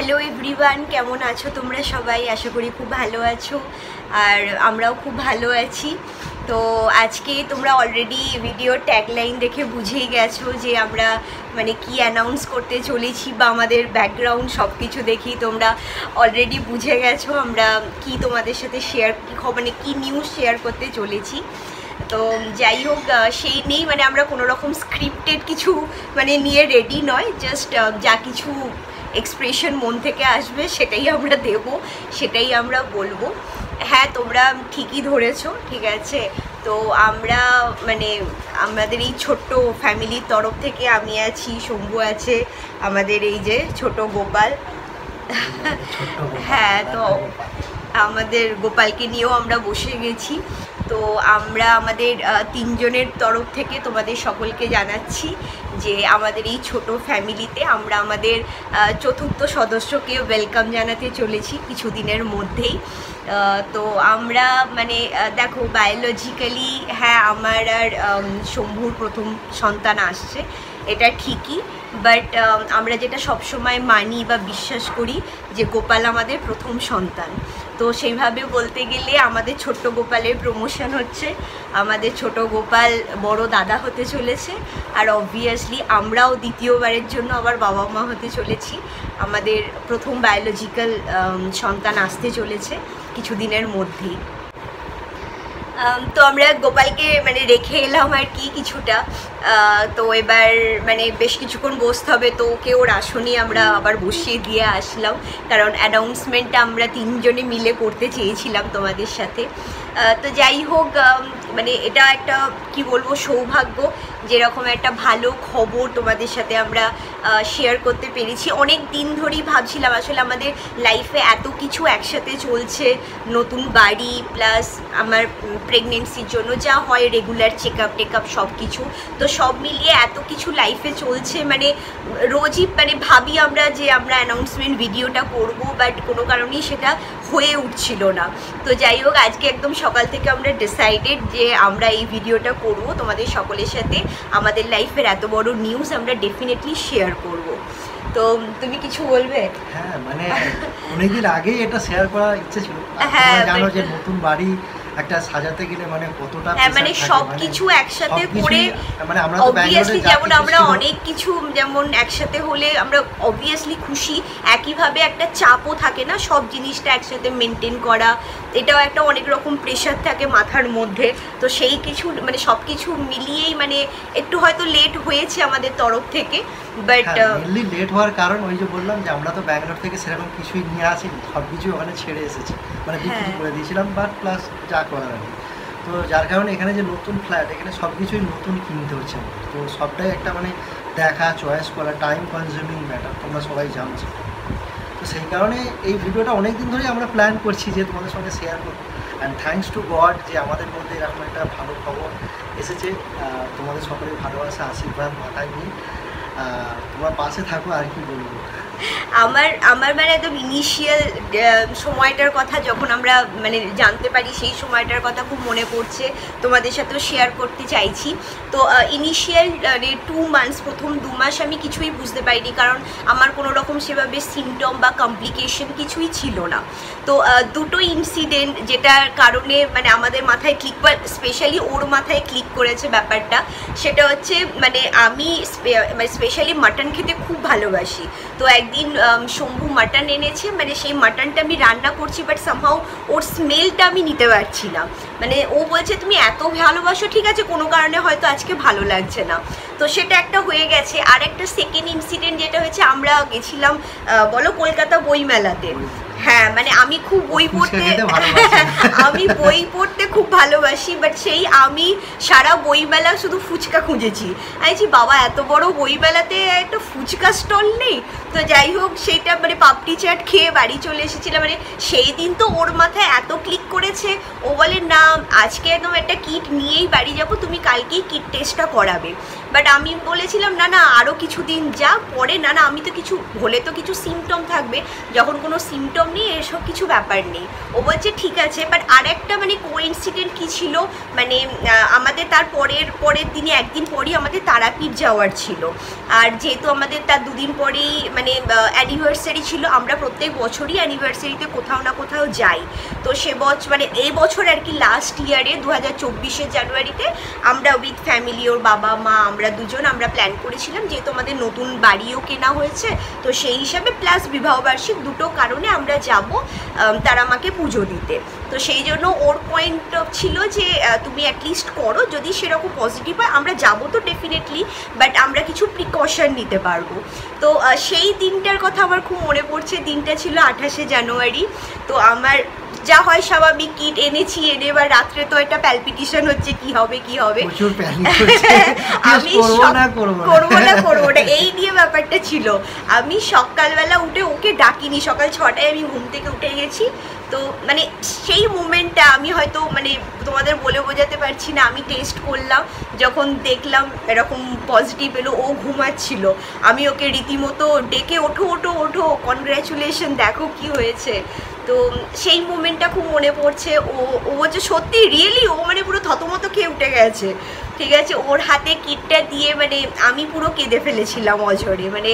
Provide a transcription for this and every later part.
Hello everyone, কেমন আছো তোমরা সবাই? আশা করি খুব ভালো আছো, আর আমরাও খুব ভালো আছি। তো আজকে তোমরা অলরেডি ভিডিও ট্যাগলাইন দেখে বুঝেই গেছো যে আমরা মানে কি অ্যানাউন্স করতে চলেছি, বা আমাদের ব্যাকগ্রাউন্ড সব কিছু দেখেই তোমরা অলরেডি বুঝে গেছো আমরা কি তোমাদের সাথে শেয়ার মানে কি নিউজ শেয়ার করতে চলেছি। তো যাই হোক, সেই নেই মানে আমরা কোনো রকম স্ক্রিপ্টেড কিছু মানে নিয়ে রেডি নয়, জাস্ট যা কিছু এক্সপ্রেশন মন থেকে আসবে সেটাই আমরা দেব, সেটাই আমরা বলবো। হ্যাঁ, তোমরা ঠিকই ধরেছো, ঠিক আছে। তো আমরা মানে আমাদের এই ছোট্ট ফ্যামিলির তরফ থেকে আমি আছি, শম্ভু আছে, আমাদের এই যে ছোট গোপাল। হ্যাঁ, তো আমাদের গোপালকে নিয়েও আমরা বসে গেছি। তো আমরা আমাদের তিনজনের তরফ থেকে তোমাদের সকলকে জানাচ্ছি যে আমাদের এই ছোট ফ্যামিলিতে আমরা আমাদের চতুর্থ সদস্যকে ওয়েলকাম জানাতে চলেছি কিছুদিনের মধ্যেই। তো আমরা মানে দেখো, বায়োলজিক্যালি হ্যাঁ আমার আর শম্ভুর প্রথম সন্তান আসছে, এটা ঠিকই, বাট আমরা যেটা সবসময় মানি বা বিশ্বাস করি যে গোপাল আমাদের প্রথম সন্তান। তো সেইভাবে বলতে গেলে আমাদের ছোট্ট গোপালের প্রমোশন হচ্ছে, আমাদের ছোট গোপাল বড় দাদা হতে চলেছে, আর অবভিয়াসলি আমরাও দ্বিতীয়বারের জন্য আবার বাবা মা হতে চলেছি। আমাদের প্রথম বায়োলজিক্যাল সন্তান আসতে চলেছে কিছুদিনের মধ্যেই। তো আমরা গোপালকে মানে রেখে এলাম আর কি কিছুটা। তো এবার মানে বেশ কিছুক্ষণ বসতে হবে, তো ওকে ওর আসনে আমরা আবার বসিয়ে দিয়ে আসলাম, কারণ অ্যানাউন্সমেন্টটা আমরা তিনজনে মিলে করতে চেয়েছিলাম তোমাদের সাথে। তো যাই হোক, মানে এটা একটা কি বলবো সৌভাগ্য, যেরকম একটা ভালো খবর তোমাদের সাথে আমরা শেয়ার করতে পেরেছি। অনেক দিন ধরেই ভাবছিলাম আসলে আমাদের লাইফে এত কিছু একসাথে চলছে, নতুন বাড়ি প্লাস আমার প্রেগনেন্সির জন্য যা হয় রেগুলার চেকআপ সব কিছু, তো সব মিলিয়ে এত কিছু লাইফে চলছে, মানে রোজই মানে ভাবি আমরা যে আমরা অ্যানাউন্সমেন্ট ভিডিওটা করব, বাট কোনো কারণেই সেটা হয়ে উঠছিল না। তো যাই হোক, আজকে একদম সকাল থেকে আমরা ডিসাইডেড যে আমরা এই ভিডিওটা করব তোমাদের সকলের সাথে, আমাদের লাইফের এত বড় নিউজ আমরা ডেফিনেটলি শেয়ার করব। তো তুমি কিছু বলবে? হ্যাঁ, মানে অনেকদিন আগেই এটা শেয়ার করার ইচ্ছে ছিল। হ্যাঁ, জানো যে নতুন বাড়ি একটা সাজাতে গেলে মানে কতটা হ্যাঁ মানে সবকিছু একসাথে করে, মানে আমরা তো অবভিয়াসলি যেমন আমরা অনেক কিছু যেমন একসাথে হলে আমরা অবভিয়াসলি খুশি, একইভাবে একটা চাপও থাকে না সব জিনিসটা একসাথে মেনটেন করা, এটাও একটা অনেক রকম প্রেশার থাকে মাথার মধ্যে। তো সেই কিছু মানে সব কিছু মিলিয়েই মানে একটু হয়তো লেট হয়েছে আমাদের তরফ থেকে, বাট মেনলি লেট হওয়ার কারণ ওই যে বললাম যে আমরা তো ব্যাঙ্গালোর থেকে সেরকম কিছুই নিয়ে আসিনি, সব কিছু ওখানে ছেড়ে এসেছি, মানে বিক্রি করে দিয়েছিলাম, বাট প্লাস যা করার আর কি। তো যার কারণে এখানে যে নতুন ফ্ল্যাট, এখানে সব কিছুই নতুন কিনতে হচ্ছে আমাদের। তো সবটাই একটা মানে দেখা, চয়েস করা, টাইম কনজিউমিং ম্যাটার, তোমরা সবাই জানছো। তো সেই কারণে এই ভিডিওটা অনেক দিন ধরেই আমরা প্ল্যান করছি যে তোমাদের সঙ্গে শেয়ার করবো। অ্যান্ড থ্যাঙ্কস টু গড যে আমাদের মধ্যে এরকম একটা ভালো খবর এসেছে। তোমাদের সকলের ভালোবাসা আশীর্বাদ মাথায় নিয়ে তোমার পাশে থাকো, আর কি বলবো। আমার মানে একদম ইনিশিয়াল সময়টার কথা যখন আমরা মানে জানতে পারি, সেই সময়টার কথা খুব মনে পড়ছে, তোমাদের সাথেও শেয়ার করতে চাইছি। তো ইনিশিয়াল 2 মান্থস, প্রথম 2 মাস আমি কিছুই বুঝতে পারিনি, কারণ আমার কোনো রকম সেভাবে সিমটম বা কমপ্লিকেশন কিছুই ছিল না। তো দুটো ইনসিডেন্ট যেটার কারণে মানে আমাদের মাথায় ক্লিক, বা স্পেশালি ওর মাথায় ক্লিক করেছে ব্যাপারটা, সেটা হচ্ছে মানে আমি স্পেশালি মাটন খেতে খুব ভালোবাসি। তো একদিন শম্ভু মাটন এনেছে, মানে সেই মাটনটা আমি রান্না করছি, বাট সামহাও ওর স্মেলটা আমি নিতে পারছি না। মানে ও বলছে তুমি এত ভালোবাসো, ঠিক আছে কোনো কারণে হয়তো আজকে ভালো লাগছে না। তো সেটা একটা হয়ে গেছে। আর একটা সেকেন্ড ইনসিডেন্ট যেটা হয়েছে, আমরা গেছিলাম বলো কলকাতা বইমেলাতে। হ্যাঁ মানে আমি খুব বই পড়তে খুব ভালোবাসি, বাট সেই আমি সারা বইমেলা শুধু ফুচকা খুঁজেছি। আমি বাবা এত বড় বইমেলাতে একটা ফুচকা স্টল নেই। তো যাই হোক, সেইটা মানে পাপড়ি চাট খেয়ে বাড়ি চলে এসেছিলাম। মানে সেই দিন তো ওর মাথায় এত ক্লিক করেছে, ও বলে না আজকে একদম একটা কিট নিয়েই বাড়ি যাব, তুমি কালকেই কিট টেস্টটা করাবে। বাট আমি বলেছিলাম না না আরও কিছুদিন যা পরে, না না আমি তো কিছু হলে তো কিছু সিমটম থাকবে, যখন কোনো সিমটম নেই এসব কিছু ব্যাপার নেই। ও বলছে ঠিক আছে। বাট আর একটা মানে কোইন্সিডেন্ট কী ছিল, মানে আমাদের তার পরের দিনে একদিন পরেই আমাদের তারাপীঠ যাওয়ার ছিল। আর যেহেতু আমাদের তার দুদিন পরেই মানে অ্যানিভার্সারি ছিল, আমরা প্রত্যেক বছরই অ্যানিভার্সারিতে কোথাও না কোথাও যাই। তো সে বছর মানে এই বছর আর কি লাস্ট ইয়ারে 2024 জানুয়ারিতে আমরা উইথ ফ্যামিলি, ওর বাবা মা আমরা দুজন আমরা প্ল্যান করেছিলাম, যেহেতু আমাদের নতুন বাড়িও কেনা হয়েছে, তো সেই হিসাবে প্লাস বিবাহবার্ষিক দুটো কারণে আমরা যাব তারা মাকে পুজো দিতে। তো সেই জন্য ওর পয়েন্ট ছিল যে তুমি অ্যাটলিস্ট করো, যদি সেরকম পজিটিভ হয় আমরা যাবো তো ডেফিনেটলি, বাট আমরা কিছু প্রিকশন নিতে পারবো। তো সেই দিনটার কথা আমার খুব মনে পড়ছে। দিনটা ছিল 28শে জানুয়ারি। তো আমার যা হয় স্বাভাবিক কিট এনেছি, এনে এবার রাত্রে তো একটা প্যালপিটেশন হচ্ছে কি হবে কি হবে, আমি করবো না এই নিয়ে ব্যাপারটা ছিল। আমি সকালবেলা উঠে ওকে ডাকিনি, সকাল 6টায় আমি ঘুম থেকে উঠে গেছি। তো মানে সেই মুমেন্টটা আমি হয়তো মানে তোমাদের বলে বোঝাতে পারছি না। আমি টেস্ট করলাম, যখন দেখলাম এরকম পজিটিভ এলো, ও ঘুমাচ্ছিল, আমি ওকে রীতিমতো ডেকে ওঠো ওঠো ওঠো কনগ্র্যাচুলেশন দেখো কি হয়েছে। তো সেই মুমেন্টটা খুব মনে পড়ছে। ও যে সত্যি রিয়েলি ও মানে পুরো থতমত খেয়ে উঠে গেছে, ঠিক আছে। ওর হাতে কিটটা দিয়ে মানে আমি পুরো কেঁদে ফেলেছিলাম অঝরে। মানে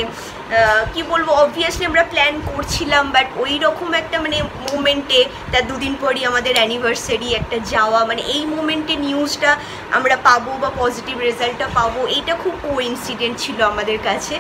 কি বলবো, অবভিয়াসলি আমরা প্ল্যান করছিলাম, বাট ওই রকম একটা মানে মোমেন্টে তার দুদিন পরই আমাদের অ্যানিভার্সারি একটা যাওয়া, মানে এই মোমেন্টে নিউজটা আমরা পাবো বা পজিটিভ রেজাল্টটা পাবো, এইটা খুব কোইন্সিডেন্ট ছিল আমাদের কাছে।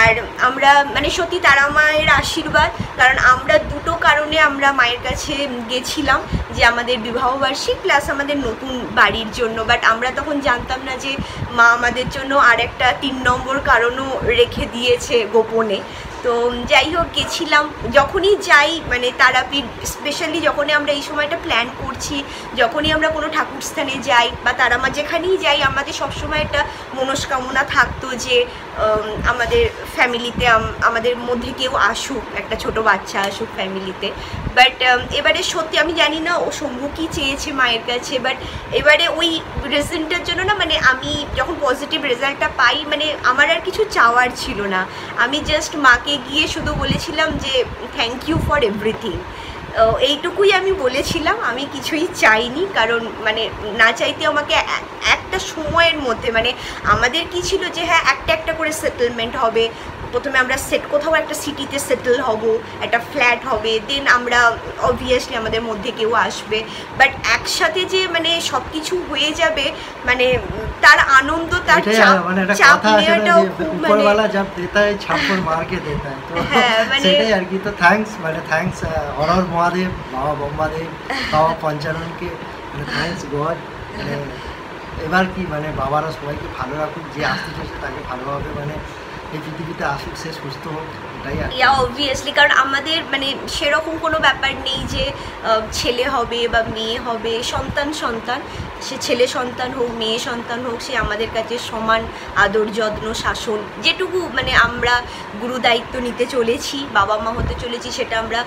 আর আমরা মানে সত্যি তারা মায়ের আশীর্বাদ, কারণ আমরা দুটো কারণে আমরা মায়ের কাছে গেছিলাম, যে আমাদের বিবাহবার্ষিক প্লাস আমাদের নতুন বাড়ির জন্য। বাট আমরা তখন জানতাম না যে মা আমাদের জন্য আর একটা 3 নম্বর কারণও রেখে দিয়েছে গোপনে। তো যাই হোক গেছিলাম, যখনই যাই মানে তারাপীঠ স্পেশালি যখনই আমরা এই সময়টা প্ল্যান করছি, যখনই আমরা কোনো ঠাকুর স্থানে যাই বা তারা মা যেখানেই যাই, আমাদের সবসময় একটা মনস্কামনা থাকতো যে আমাদের ফ্যামিলিতে আমাদের মধ্যে কেউ আসুক, একটা ছোট বাচ্চা আসুক ফ্যামিলিতে। বাট এবারে সত্যি আমি জানি না ও শম্ভু কী চেয়েছে মায়ের কাছে, বাট এবারে ওই রিজনটার জন্য না মানে আমি যখন পজিটিভ রেজাল্টটা পাই মানে আমার আর কিছু চাওয়ার ছিল না। আমি জাস্ট মাকে গিয়ে শুধু বলেছিলাম যে থ্যাংক ইউ ফর এভরিথিং, এইটুকুই আমি বলেছিলাম। আমি কিছুই চাইনি, কারণ মানে না চাইতে আমাকে একটা সময়ের মধ্যে মানে আমাদের কি ছিল যে হ্যাঁ একটা একটা করে সেটেলমেন্ট হবে। প্রথমে আমরা কোথাও একটা সিটিতে সেটেল হব, একটা ফ্ল্যাট হবে, দেন আমরা অবভিয়াসলি আমাদের মধ্যে কেউ আসবে। বাট একসাথে যে মানে সব কিছু হয়ে যাবে মানে তার আনন্দ, তার চাপ নেওয়াটাও খুব মানে হ্যাঁ মানে সেটাই আর কি। তো থ্যাঙ্কস মানে থ্যাঙ্কস হর মহাদেব, বাবা ব্রহ্মাদেব, বাবা পঞ্চাননকে মানে থ্যাঙ্কস গড। মানে এবার কি মানে বাবারা সবাইকে ভালো রাখুক, যে আসতে চাইছে তাকে ভালোভাবে মানে এই পৃথিবীতে আসুক, সে সুস্থ হোক, এটাই আর কি। অবভিয়াসলি কারণ আমাদের মানে সেরকম কোনো ব্যাপার নেই যে ছেলে হবে বা মেয়ে হবে, সন্তান সে ছেলে সন্তান হোক মেয়ে সন্তান হোক, সে আমাদের কাছে সমান আদর যত্ন শাসন যেটুকু মানে আমরা গুরু দায়িত্ব নিতে চলেছি, বাবা মা হতে চলেছি, সেটা আমরা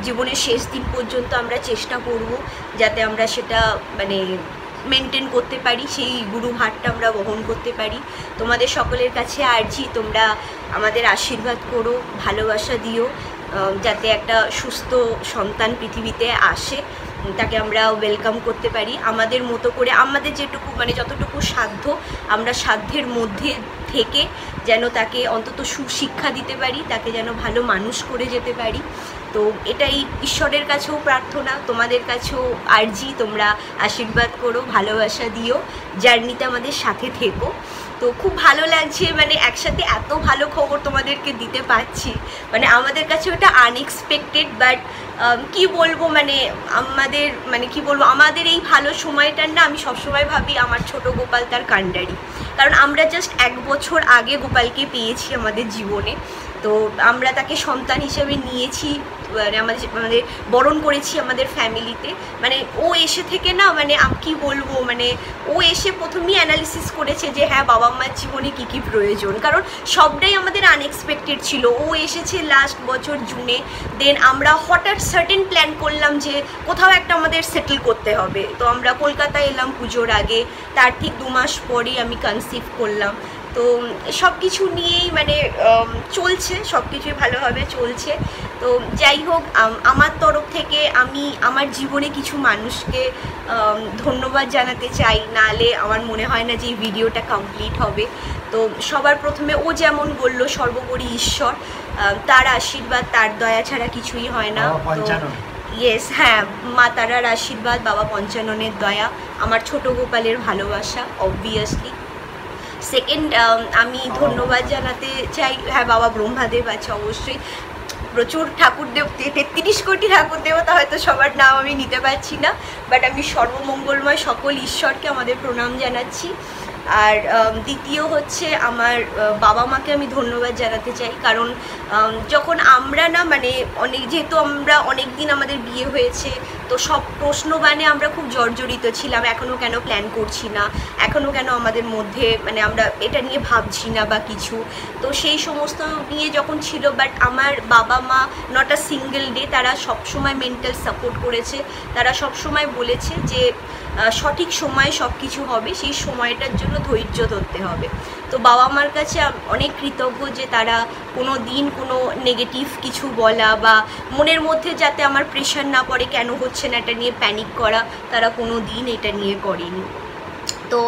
জীবনের শেষ দিন পর্যন্ত আমরা চেষ্টা করব যাতে আমরা সেটা মানে মেনটেন করতে পারি, সেই গুরু ভারটা আমরা বহন করতে পারি। তোমাদের সকলের কাছে আর্জি তোমরা আমাদের আশীর্বাদ করো, ভালোবাসা দিও, যাতে একটা সুস্থ সন্তান পৃথিবীতে আসে, তাকে আমরা ওয়েলকাম করতে পারি আমাদের মতো করে, আমাদের যেটুকু মানে যতটুকু সাধ্য আমরা সাধ্যের মধ্যে থেকে যেন তাকে অন্তত সুশিক্ষা দিতে পারি, তাকে যেন ভালো মানুষ করে যেতে পারি। তো এটাই ঈশ্বরের কাছেও প্রার্থনা, তোমাদের কাছেও আর্জি, তোমরা আশীর্বাদ করো, ভালোবাসা দিও, জার্নিতে আমাদের সাথে থেকো। তো খুব ভালো লাগছে মানে একসাথে এত ভালো খবর তোমাদেরকে দিতে পারছি, মানে আমাদের কাছে ওটা আনএক্সপেক্টেড। বাট কি বলবো মানে আমাদের এই ভালো সময়টার না আমি সবসময় ভাবি আমার ছোট গোপাল তার কাণ্ডারি, কারণ আমরা জাস্ট 1 বছর আগে গোপালকে পেয়েছি আমাদের জীবনে। তো আমরা তাকে সন্তান হিসেবে নিয়েছি, মানে আমাদের বরণ করেছি আমাদের ফ্যামিলিতে। মানে ও এসে থেকে না মানে কি বলবো মানে ও এসে প্রথমেই অ্যানালিসিস করেছে যে হ্যাঁ বাবা মার জীবনে কী কী প্রয়োজন, কারণ সবটাই আমাদের আনএক্সপেক্টেড ছিল। ও এসেছে লাস্ট বছর জুনে, দেন আমরা হঠাৎ সার্টেন প্ল্যান করলাম যে কোথাও একটা আমাদের সেটেল করতে হবে। তো আমরা কলকাতায় এলাম পুজোর আগে, তার ঠিক 2 মাস পরেই আমি কনসিভ করলাম। তো সব কিছু নিয়েই মানে চলছে, সব কিছুই ভালোভাবে চলছে। তো যাই হোক, আমার তরফ থেকে আমি আমার জীবনে কিছু মানুষকে ধন্যবাদ জানাতে চাই, নাহলে আমার মনে হয় না যে এই ভিডিওটা কমপ্লিট হবে। তো সবার প্রথমে ও যেমন বলল, সর্বোপরি ঈশ্বর, তার আশীর্বাদ, তার দয়া ছাড়া কিছুই হয় না। ইয়েস, হ্যাঁ, মা তারার আশীর্বাদ, বাবা পঞ্চাননের দয়া, আমার ছোট গোপালের ভালোবাসা অবভিয়াসলি। সেকেন্ড, আমি ধন্যবাদ জানাতে চাই, হ্যাঁ, বাবা ব্রহ্মাদেব আছে অবশ্যই। প্রচুর ঠাকুরদেব, 33 কোটি ঠাকুর দেবতা, হয়তো সবার নাম আমি নিতে পারছি না, বাট আমি সর্বমঙ্গলময় সকল ঈশ্বরকে আমাদের প্রণাম জানাচ্ছি। আর দ্বিতীয় হচ্ছে আমার বাবা মাকে আমি ধন্যবাদ জানাতে চাই, কারণ যখন আমরা না মানে যেহেতু আমরা অনেক দিন আমাদের বিয়ে হয়েছে, তো সব প্রশ্নবাণে আমরা খুব জর্জরিত ছিলাম, এখনও কেন প্ল্যান করছি না, এখনও কেন আমাদের মধ্যে মানে আমরা এটা নিয়ে ভাবছি না বা কিছু। তো সেই সমস্ত নিয়ে যখন ছিল, বাট আমার বাবা মা নট আ সিঙ্গেল ডে, তারা সবসময় মেন্টাল সাপোর্ট করেছে, তারা সবসময় বলেছে যে সঠিক সময়ে সব কিছু হবে, সেই সময়টার জন্য ধৈর্য ধরতে হবে। তো বাবা মার কাছে অনেক কৃতজ্ঞ যে তারা কোনো দিন কোনো নেগেটিভ কিছু বলা বা মনের মধ্যে যাতে আমার প্রেশার না পড়ে কেন হচ্ছে না এটা নিয়ে প্যানিক করা, তারা কোনো দিন এটা নিয়ে করেনি। তো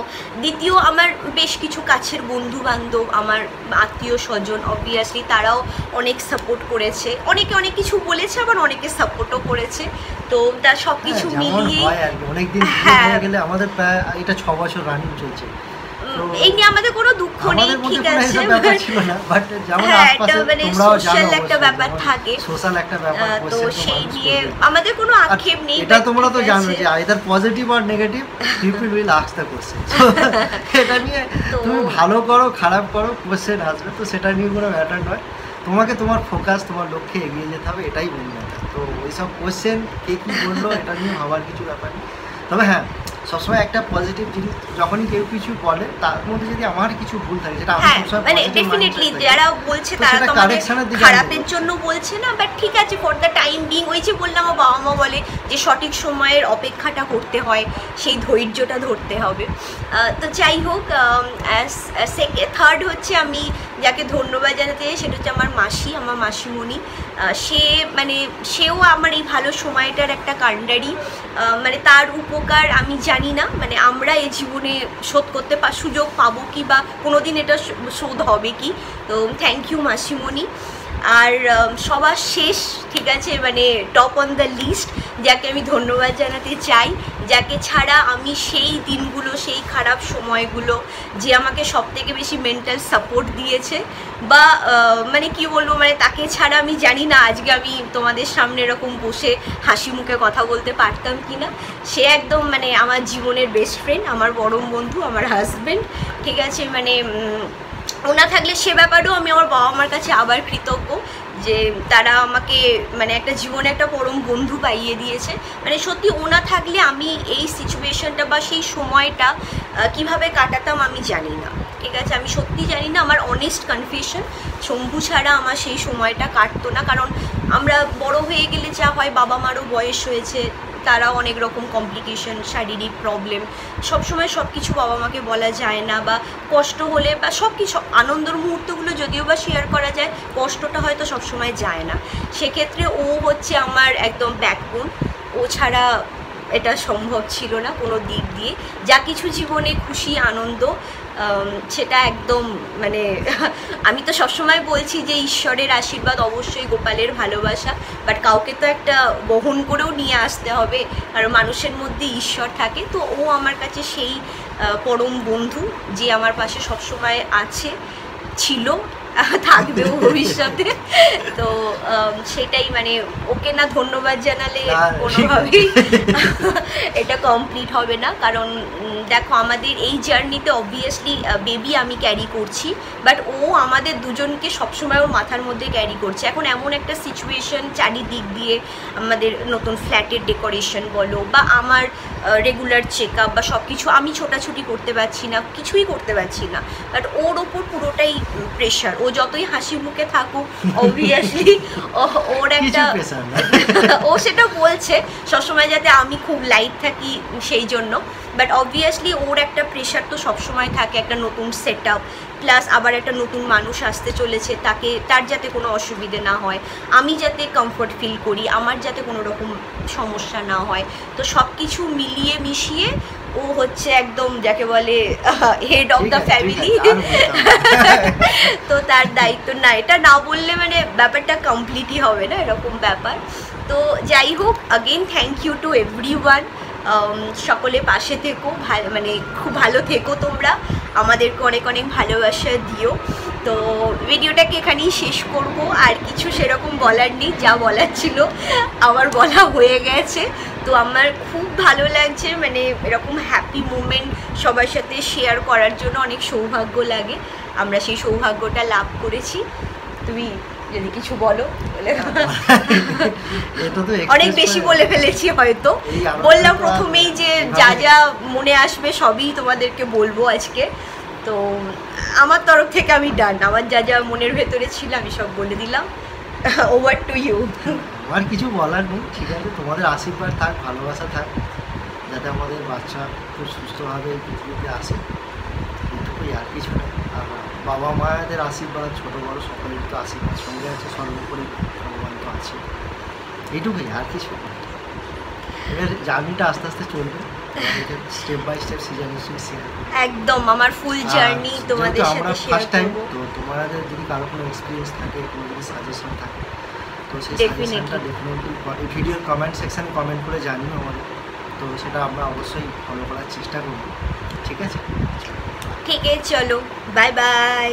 দ্বিতীয়, আমার বেশ কিছু কাছের বন্ধু বান্ধব, আমার আত্মীয় স্বজন, অবভিয়াসলি তারাও অনেক সাপোর্ট করেছে, অনেকে অনেক কিছু বলেছে, আবার অনেকে সাপোর্টও করেছে। তো তার সব কিছু মিলিয়ে অনেকদিন হয়ে গেলে আমাদের প্রায় এটা 6 বছর রানিং চলছে, এই নিয়ে আমাদের কোনো দুঃখ নেই, ঠিক আছে, হ্যাঁ, এটা মানে সোশ্যাল একটা ব্যাপার থাকে, সোশ্যাল একটা ব্যাপার, তো সেই নিয়ে আমাদের কোনো আক্ষেপ নেই। এটা তোমরা তো জানো যে আইদার পজিটিভ আর negative people will ask the question, এটা নিয়ে তুমি ভালো করো খারাপ করো কোশ্চেন আসবে, তো সেটা নিয়ে কোনো ম্যাটার নয়, তোমাকে তোমার ফোকাস তোমার লক্ষ্যে এগিয়ে যেতে হবে, এটাই মনে হয়। তো ওইসব কোশ্চেন কে কী বললো এটা নিয়ে ভাবার কিছু ব্যাপার নেই। তবে হ্যাঁ, সবসময় একটা পজিটিভ জিনিস যখনই কেউ কিছু বলে, তার মধ্যে যদি আমার কিছু ভুল থাকে, যেটা আমি সবসময় মানে ডেফিনেটলি যারা বলছে তারা তো আমাদের খারাপের জন্য বলছে না, বাট ঠিক আছে, ফর দ্য টাইম বিং, ওই যে বললাম আমার বাবা মা বলে যে সঠিক সময়ের অপেক্ষাটা করতে হয়, সেই ধৈর্যটা ধরতে হবে। তো যাই হোক, থার্ড হচ্ছে আমি যাকে ধন্যবাদ জানাতে চাই সেটা হচ্ছে আমার মাসি, আমার মাসিমণি। সে মানে সেও আমার এই ভালো সময়টার একটা কাণ্ডারি, মানে তার উপকার আমি জানি না, মানে আমরা এই জীবনে শোধ করতে সুযোগ পাবো কি বা কোনো দিন এটা শোধ হবে কি। তো থ্যাংক ইউ মাসিমণি। আর সবার শেষ, ঠিক আছে, মানে টপ অন দ্য লিস্ট, যাকে আমি ধন্যবাদ জানাতে চাই, যাকে ছাড়া আমি সেই দিনগুলো, সেই খারাপ সময়গুলো, যে আমাকে সবথেকে বেশি মেন্টাল সাপোর্ট দিয়েছে, বা মানে কি বলবো, মানে তাকে ছাড়া আমি জানি না আজকে আমি তোমাদের সামনে এরকম বসে হাসি মুখে কথা বলতে পারতাম কি না। সে একদম মানে আমার জীবনের বেস্ট ফ্রেন্ড, আমার পরম বন্ধু, আমার হাজব্যান্ড, ঠিক আছে, মানে ওনা থাকলে সে ব্যাপারেও আমি আমার বাবা মার কাছে আবার কৃতজ্ঞ যে তারা আমাকে মানে একটা জীবনে একটা পরম বন্ধু পাইয়ে দিয়েছে। মানে সত্যি ওনা থাকলে আমি এই সিচুয়েশনটা বা সেই সময়টা কিভাবে কাটাতাম আমি জানি না, ঠিক আছে, আমি সত্যি জানি না। আমার অনেস্ট কনফেশন, শম্ভু ছাড়া আমার সেই সময়টা কাটতো না, কারণ আমরা বড় হয়ে গেলে যা হয়, বাবা মারও বয়স হয়েছে, তারাও অনেক রকম কমপ্লিকেশন, শারীরিক প্রবলেম, সবসময় সব কিছু বাবা মাকে বলা যায় না, বা কষ্ট হলে বা সব কিছু আনন্দের মুহূর্তগুলো যদিও বা শেয়ার করা যায়, কষ্টটা হয়তো সবসময় যায় না। সেক্ষেত্রে ও হচ্ছে আমার একদম ব্যাকবোন, ও ছাড়া এটা সম্ভব ছিল না কোনো দিক দিয়ে। যা কিছু জীবনে খুশি আনন্দ সেটা একদম মানে আমি তো সবসময় বলছি যে ঈশ্বরের আশীর্বাদ, অবশ্যই গোপালের ভালোবাসা, বাট কাউকে তো একটা বহন করেও নিয়ে আসতে হবে, কারণ মানুষের মধ্যে ঈশ্বর থাকে। তো ও আমার কাছে সেই পরম বন্ধু যে আমার পাশে সবসময় আছে, ছিল, থাকবেও ভবিষ্যতে। তো সেটাই, মানে ওকে না ধন্যবাদ জানালে কোনোভাবেই এটা কমপ্লিট হবে না। কারণ দেখো, আমাদের এই জার্নিতে অবভিয়াসলি বেবি আমি ক্যারি করছি, বাট ও আমাদের দুজনকে সবসময় ওর মাথার মধ্যে ক্যারি করছে। এখন এমন একটা সিচুয়েশন, চারিদিক দিয়ে আমাদের নতুন ফ্ল্যাটের ডেকোরেশন বলো, বা আমার রেগুলার চেক আপ বা সব কিছু আমি ছোটাছুটি করতে পারছি না, কিছুই করতে পারছি না, বাট ওর ওপর পুরোটাই প্রেশার। ও যতই হাসি মুখে থাকুক, অবভিয়াসলি ওর কিছু একটা প্রেশার না। ও সেটা বলছে সবসময় যাতে আমি খুব লাইট থাকি সেই জন্য, বাট অবভিয়াসলি ওর একটা প্রেশার তো সবসময় থাকে, একটা নতুন সেট আপ প্লাস আবার একটা নতুন মানুষ আসতে চলেছে, তার যাতে কোনো অসুবিধে না হয়, আমি যাতে কমফোর্ট ফিল করি, আমার যাতে কোনো রকম সমস্যা না হয়। তো সব কিছু মিলিয়ে মিশিয়ে ও হচ্ছে একদম যাকে বলে হেড অফ দ্য ফ্যামিলি। তো তার দায়িত্ব না, এটা না বললে মানে ব্যাপারটা কমপ্লিটই হবে না, এরকম ব্যাপার। তো যাই হোক, again thank you to everyone. সকলে পাশে থেকো, মানে খুব ভালো থেকো তোমরা, আমাদেরকে অনেক অনেক ভালোবাসা দিও। তো ভিডিওটাকে এখানেই শেষ করব, আর কিছু সেরকম বলার নেই, যা বলার ছিল আমার বলা হয়ে গেছে। তো আমার খুব ভালো লাগছে, মানে এরকম হ্যাপি মুমেন্ট সবার সাথে শেয়ার করার জন্য অনেক সৌভাগ্য লাগে, আমরা সেই সৌভাগ্যটা লাভ করেছি। তুমি যদি কিছু বলো অনেক বেশি বলে ফেলেছি হয়তো, বললাম প্রথমেই যে যা যা মনে আসবে সবই তোমাদেরকে বলবো আজকে। তো আমার তরফ থেকে আমি ডান, আমার যা যা মনের ভেতরে ছিল আমি সব বলে দিলাম। Over to you. আমার কিছু বলার নেই, ঠিক আছে, তোমাদের আশীর্বাদ থাক, ভালোবাসা থাক, যাতে আমাদের বাচ্চা খুব সুস্থভাবে এই পৃথিবীতে আসে, এইটুকুই, আর কিছু নেই। আর বাবা মায়েদের আশীর্বাদ, ছোটো বড়ো সকলের তো আশীর্বাদ সঙ্গে আছে, সর্বোপরি ভগবান তো আছে, এইটুকুই, আর কিছু নেই। এবার জার্নিটা আস্তে আস্তে চলবে, স্টেপ বাই স্টেপ শেয়ার একদম আমার ফুল জার্নি তোমাদের সাথে শেয়ার করব। তো তোমাদের যদি কারো কোনো এক্সপিরিয়েন্স থাকে, কোনো যদি সাজেশন থাকে, তো সেই সাজেশনটা ডেফিনেটলি এই ভিডিওর কমেন্ট সেকশানে কমেন্ট করে জানিও আমাদের, তো সেটা আমরা অবশ্যই ফলো করার চেষ্টা করব। ঠিক আছে, ঠিক আছে, চলো বাই বাই।